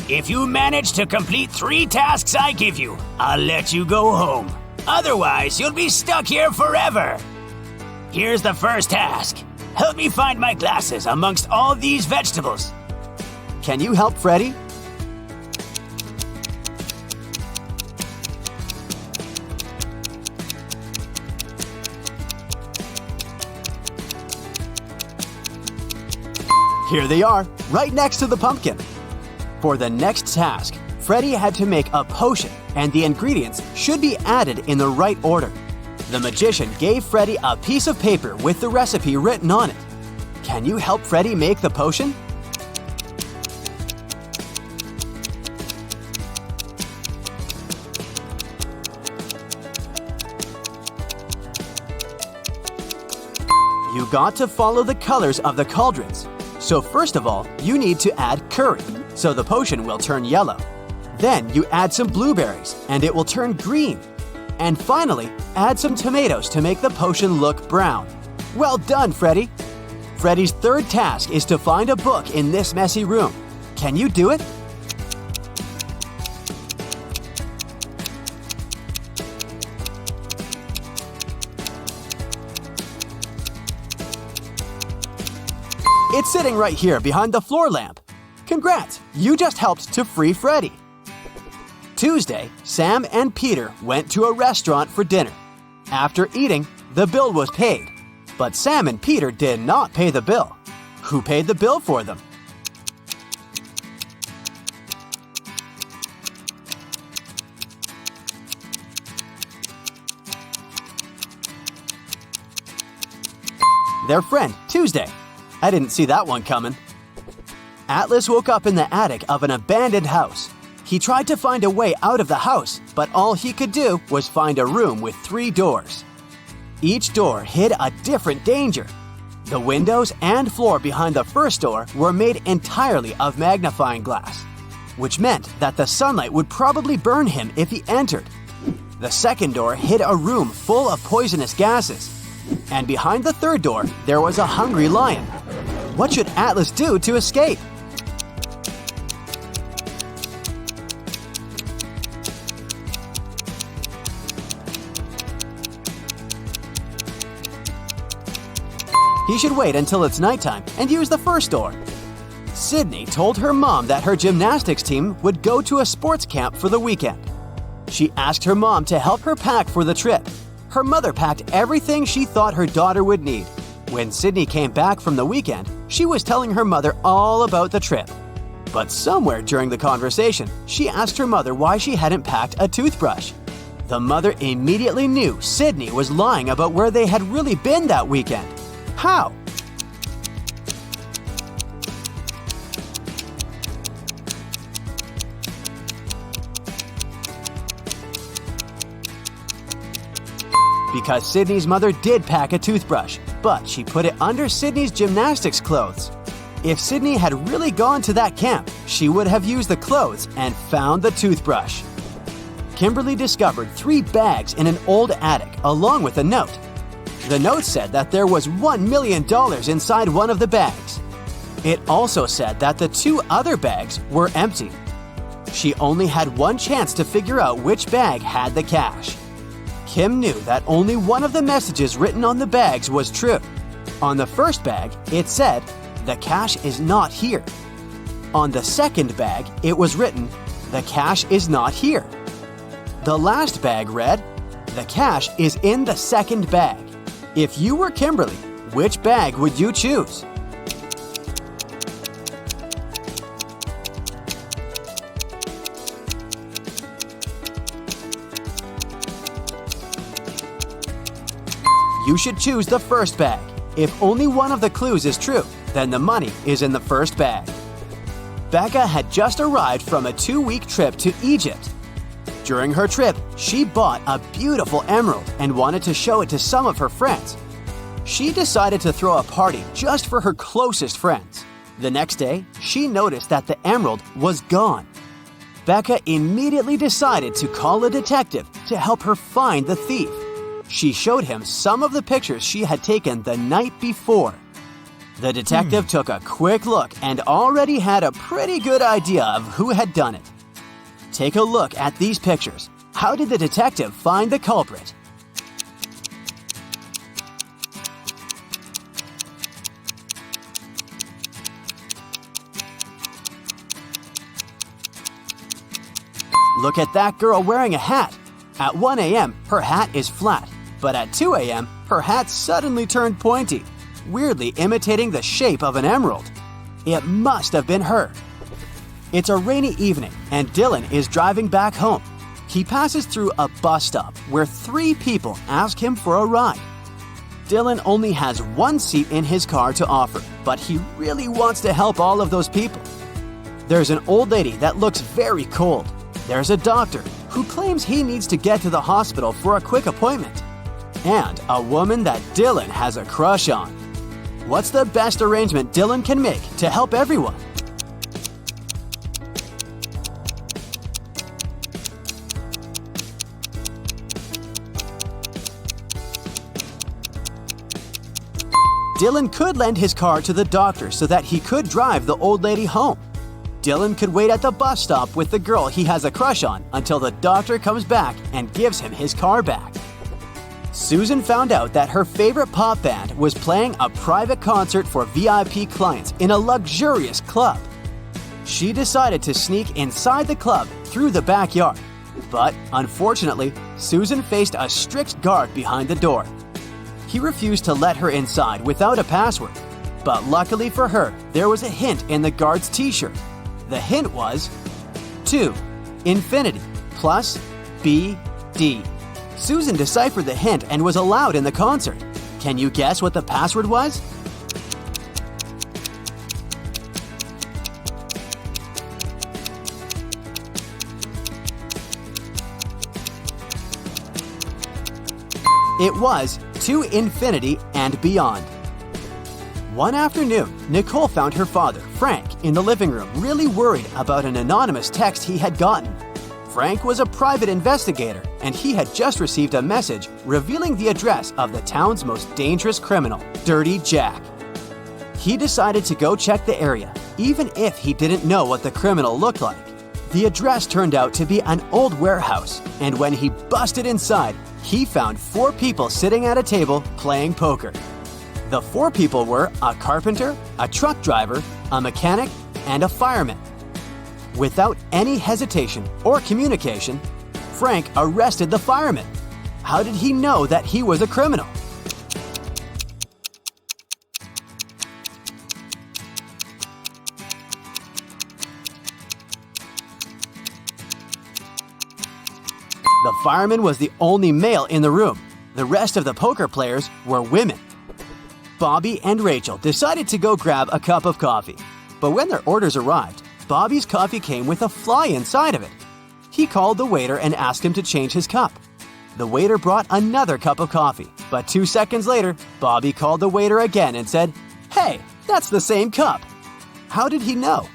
If you manage to complete 3 tasks I give you, I'll let you go home. Otherwise, you'll be stuck here forever. Here's the first task. Help me find my glasses amongst all these vegetables. "Can you help Freddy?" Here they are, right next to the pumpkin. For the next task, Freddy had to make a potion, and the ingredients should be added in the right order. The magician gave Freddy a piece of paper with the recipe written on it. Can you help Freddy make the potion? You got to follow the colors of the cauldrons. So first of all, you need to add curry, so the potion will turn yellow. Then you add some blueberries, and it will turn green. And finally, add some tomatoes to make the potion look brown. Well done, Freddy! Freddy's third task is to find a book in this messy room. Can you do it? It's sitting right here behind the floor lamp. Congrats, you just helped to free Freddy. Tuesday, Sam and Peter went to a restaurant for dinner. After eating, the bill was paid. But Sam and Peter did not pay the bill. Who paid the bill for them? Their friend, Tuesday. I didn't see that one coming. Atlas woke up in the attic of an abandoned house. He tried to find a way out of the house, but all he could do was find a room with 3 doors. Each door hid a different danger. The windows and floor behind the first door were made entirely of magnifying glass, which meant that the sunlight would probably burn him if he entered. The second door hid a room full of poisonous gases. And behind the third door, there was a hungry lion. What should Atlas do to escape? He should wait until it's nighttime and use the first door. Sydney told her mom that her gymnastics team would go to a sports camp for the weekend. She asked her mom to help her pack for the trip. Her mother packed everything she thought her daughter would need. When Sydney came back from the weekend, she was telling her mother all about the trip. But somewhere during the conversation, she asked her mother why she hadn't packed a toothbrush. The mother immediately knew Sydney was lying about where they had really been that weekend. How? Because Sydney's mother did pack a toothbrush, but she put it under Sydney's gymnastics clothes. If Sydney had really gone to that camp, she would have used the clothes and found the toothbrush. Kimberly discovered 3 bags in an old attic along with a note. The note said that there was $1 million inside one of the bags. It also said that the 2 other bags were empty. She only had one chance to figure out which bag had the cash. Kim knew that only one of the messages written on the bags was true. On the first bag, it said, "The cash is not here." On the second bag, it was written, "The cash is not here." The last bag read, "The cash is in the second bag." If you were Kimberly, which bag would you choose? You should choose the first bag. If only one of the clues is true, then the money is in the first bag. Becca had just arrived from a 2-week trip to Egypt. During her trip, she bought a beautiful emerald and wanted to show it to some of her friends. She decided to throw a party just for her closest friends. The next day, she noticed that the emerald was gone. Becca immediately decided to call a detective to help her find the thief. She showed him some of the pictures she had taken the night before. The detective took a quick look and already had a pretty good idea of who had done it. Take a look at these pictures. How did the detective find the culprit? Look at that girl wearing a hat. At 1 a.m., her hat is flat, but at 2 a.m., her hat suddenly turned pointy, weirdly imitating the shape of an emerald. It must have been her. It's a rainy evening, and Dylan is driving back home. He passes through a bus stop where 3 people ask him for a ride. Dylan only has 1 seat in his car to offer, but he really wants to help all of those people. There's an old lady that looks very cold. There's a doctor who claims he needs to get to the hospital for a quick appointment. And a woman that Dylan has a crush on. What's the best arrangement Dylan can make to help everyone? Dylan could lend his car to the doctor so that he could drive the old lady home. Dylan could wait at the bus stop with the girl he has a crush on until the doctor comes back and gives him his car back. Susan found out that her favorite pop band was playing a private concert for VIP clients in a luxurious club. She decided to sneak inside the club through the backyard. But unfortunately, Susan faced a strict guard behind the door. He refused to let her inside without a password. But luckily for her, there was a hint in the guard's t-shirt. The hint was 2, infinity, plus, B, D. Susan deciphered the hint and was allowed in the concert. Can you guess what the password was? It was to infinity and beyond. One afternoon, Nicole found her father, Frank, in the living room, really worried about an anonymous text he had gotten. Frank was a private investigator, and he had just received a message revealing the address of the town's most dangerous criminal, Dirty Jack. He decided to go check the area, even if he didn't know what the criminal looked like. The address turned out to be an old warehouse, and when he busted inside, he found 4 people sitting at a table playing poker. The 4 people were a carpenter, a truck driver, a mechanic, and a fireman. Without any hesitation or communication, Frank arrested the fireman. How did he know that he was a criminal? The fireman was the only male in the room. The rest of the poker players were women. Bobby and Rachel decided to go grab a cup of coffee. But when their orders arrived, Bobby's coffee came with a fly inside of it. He called the waiter and asked him to change his cup. The waiter brought another cup of coffee, but 2 seconds later, Bobby called the waiter again and said, "Hey, that's the same cup." How did he know?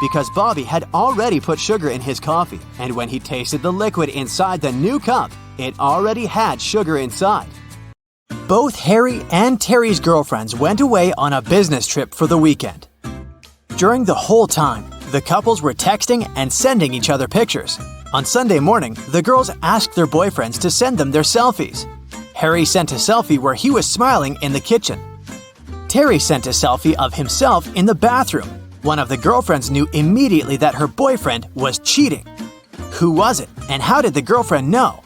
Because Bobby had already put sugar in his coffee, and when he tasted the liquid inside the new cup, it already had sugar inside. Both Harry and Terry's girlfriends went away on a business trip for the weekend. During the whole time, The couples were texting and sending each other pictures. On Sunday morning, the girls asked their boyfriends to send them their selfies. Harry sent a selfie where he was smiling in the kitchen. Terry sent a selfie of himself in the bathroom. One of the girlfriends knew immediately that her boyfriend was cheating. Who was it, and how did the girlfriend know?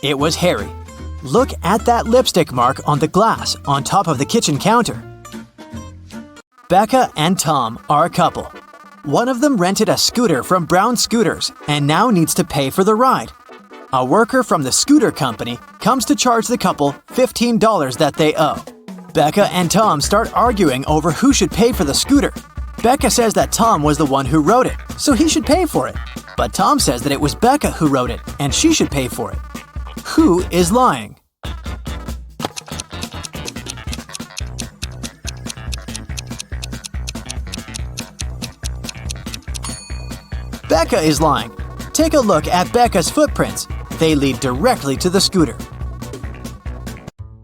It was Harry. Look at that lipstick mark on the glass on top of the kitchen counter. Becca and Tom are a couple. One of them rented a scooter from Brown Scooters and now needs to pay for the ride. A worker from the scooter company comes to charge the couple $15 that they owe. Becca and Tom start arguing over who should pay for the scooter. Becca says that Tom was the one who wrote it, so he should pay for it. But Tom says that it was Becca who wrote it, and she should pay for it. Who is lying? Becca is lying. Take a look at Becca's footprints. They lead directly to the scooter.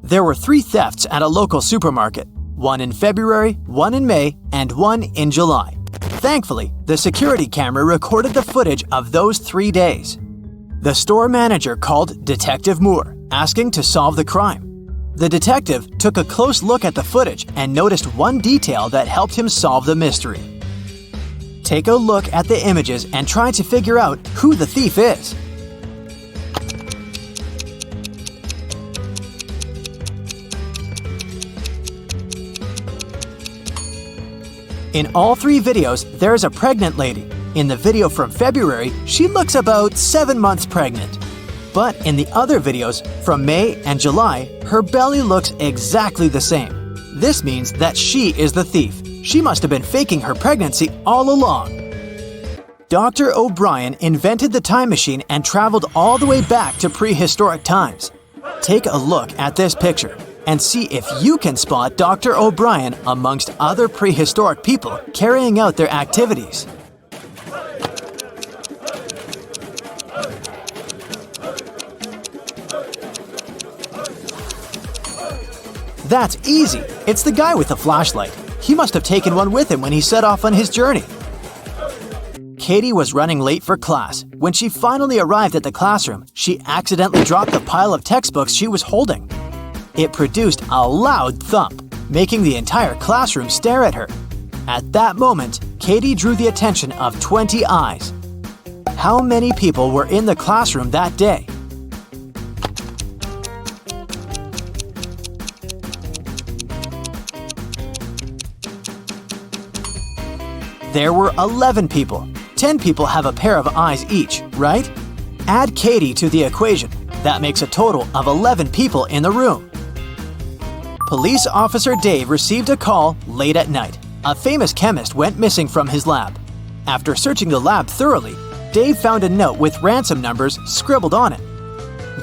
There were 3 thefts at a local supermarket. One in February, one in May, and one in July. Thankfully, the security camera recorded the footage of those 3 days. The store manager called Detective Moore, asking to solve the crime. The detective took a close look at the footage and noticed one detail that helped him solve the mystery. Take a look at the images and try to figure out who the thief is. In all 3 videos, there is a pregnant lady. In the video from February, she looks about 7 months pregnant. But in the other videos, from May and July, her belly looks exactly the same. This means that she is the thief. She must have been faking her pregnancy all along. Dr. O'Brien invented the time machine and traveled all the way back to prehistoric times. Take a look at this picture and see if you can spot Dr. O'Brien amongst other prehistoric people carrying out their activities. That's easy. It's the guy with the flashlight. He must have taken one with him when he set off on his journey. Katie was running late for class. When she finally arrived at the classroom, she accidentally dropped the pile of textbooks she was holding. It produced a loud thump, making the entire classroom stare at her. At that moment, Katie drew the attention of 20 eyes. How many people were in the classroom that day? There were 11 people. 10 people have a pair of eyes each, right? Add Katie to the equation. That makes a total of 11 people in the room. Police officer Dave received a call late at night. A famous chemist went missing from his lab. After searching the lab thoroughly, Dave found a note with ransom numbers scribbled on it.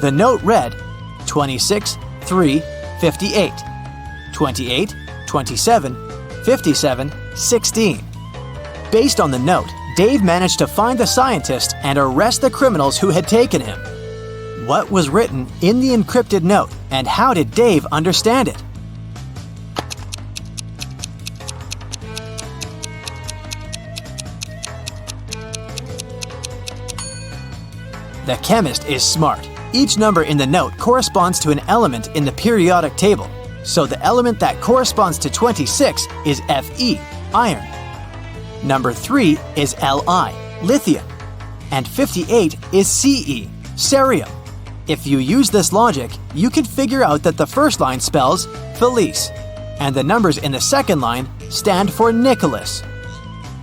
The note read 26 3 58, 28 27 57 16. Based on the note, Dave managed to find the scientist and arrest the criminals who had taken him. What was written in the encrypted note, and how did Dave understand it? The chemist is smart. Each number in the note corresponds to an element in the periodic table. So the element that corresponds to 26 is Fe, iron. Number 3 is Li, lithium. And 58 is Ce, cerium. If you use this logic, you can figure out that the first line spells Felice, and the numbers in the second line stand for Nicholas.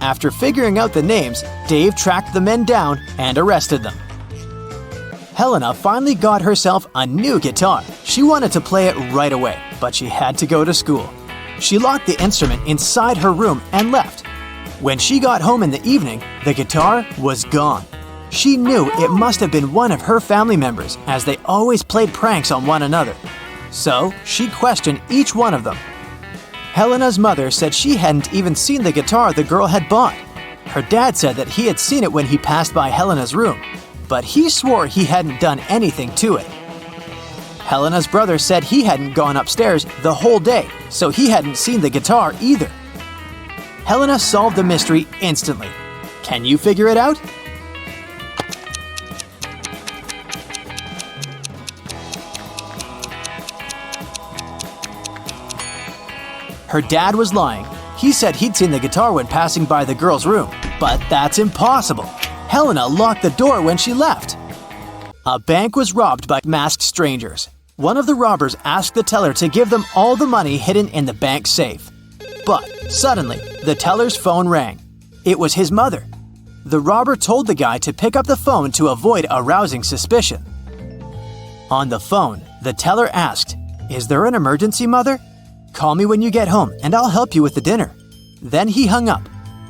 After figuring out the names, Dave tracked the men down and arrested them. Helena finally got herself a new guitar. She wanted to play it right away, but she had to go to school. She locked the instrument inside her room and left. When she got home in the evening, the guitar was gone. She knew it must have been one of her family members, as they always played pranks on one another. So she questioned each one of them. Helena's mother said she hadn't even seen the guitar the girl had bought. Her dad said that he had seen it when he passed by Helena's room, but he swore he hadn't done anything to it. Helena's brother said he hadn't gone upstairs the whole day, so he hadn't seen the guitar either. Helena solved the mystery instantly. Can you figure it out? Her dad was lying. He said he'd seen the guitar when passing by the girl's room, but that's impossible. Helena locked the door when she left. A bank was robbed by masked strangers. One of the robbers asked the teller to give them all the money hidden in the bank safe. But suddenly, the teller's phone rang. It was his mother. The robber told the guy to pick up the phone to avoid arousing suspicion. On the phone, the teller asked, "Is there an emergency, Mother? Call me when you get home and I'll help you with the dinner." Then he hung up.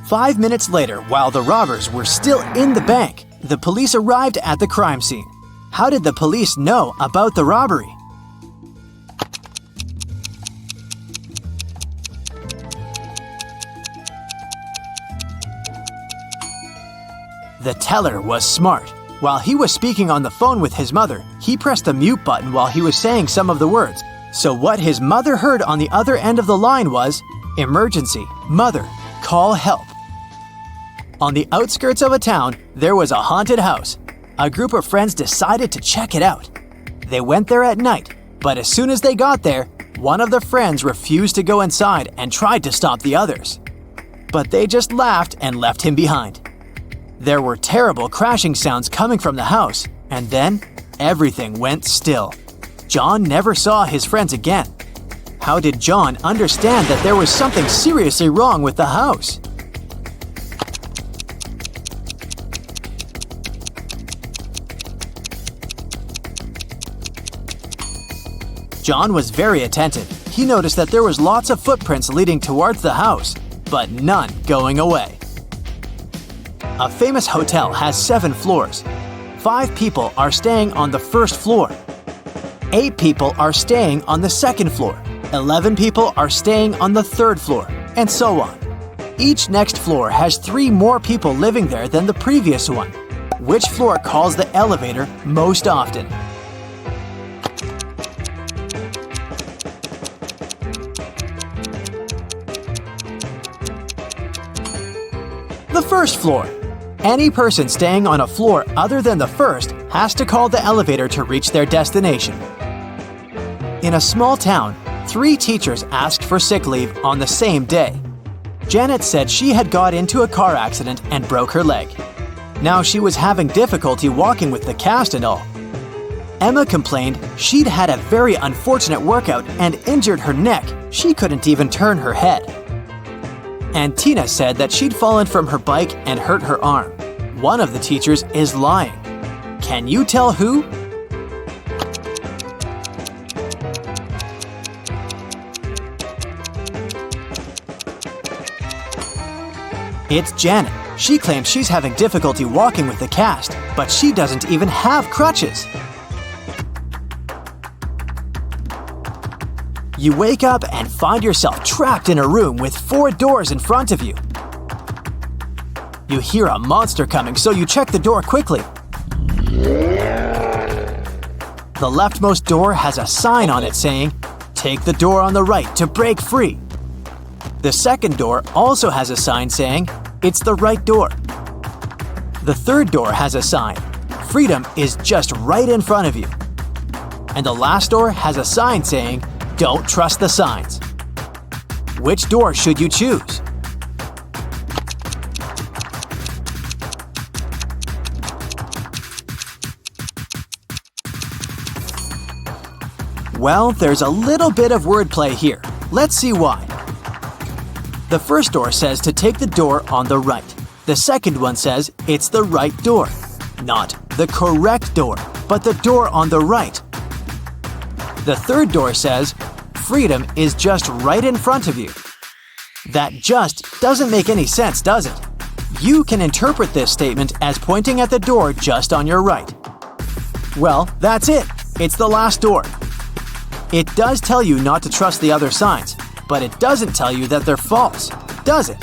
5 minutes later, while the robbers were still in the bank, the police arrived at the crime scene. How did the police know about the robbery? The teller was smart. While he was speaking on the phone with his mother, he pressed the mute button while he was saying some of the words. So what his mother heard on the other end of the line was, "Emergency, mother, call help." On the outskirts of a town, there was a haunted house. A group of friends decided to check it out. They went there at night, but as soon as they got there, one of the friends refused to go inside and tried to stop the others. But they just laughed and left him behind. There were terrible crashing sounds coming from the house, and then everything went still. John never saw his friends again. How did John understand that there was something seriously wrong with the house? John was very attentive. He noticed that there was lots of footprints leading towards the house, but none going away. A famous hotel has 7 floors. 5 people are staying on the first floor. 8 people are staying on the second floor. 11 people are staying on the third floor, and so on. Each next floor has 3 more people living there than the previous one. Which floor calls the elevator most often? The first floor. Any person staying on a floor other than the first has to call the elevator to reach their destination. In a small town, 3 teachers asked for sick leave on the same day. Janet said she had got into a car accident and broke her leg. Now she was having difficulty walking with the cast and all. Emma complained she'd had a very unfortunate workout and injured her neck. She couldn't even turn her head. And Tina said that she'd fallen from her bike and hurt her arm. One of the teachers is lying. Can you tell who? It's Janet. She claims she's having difficulty walking with the cast, but she doesn't even have crutches. You wake up and find yourself trapped in a room with 4 doors in front of you. You hear a monster coming, so you check the door quickly. The leftmost door has a sign on it saying, "Take the door on the right to break free." The second door also has a sign saying, "It's the right door." The third door has a sign, "Freedom is just right in front of you." And the last door has a sign saying, "Don't trust the signs." Which door should you choose? Well, there's a little bit of wordplay here. Let's see why. The first door says to take the door on the right. The second one says it's the right door. Not the correct door, but the door on the right. The third door says, "Freedom is just right in front of you." That just doesn't make any sense, does it? You can interpret this statement as pointing at the door just on your right. Well, that's it. It's the last door. It does tell you not to trust the other signs, but it doesn't tell you that they're false, does it?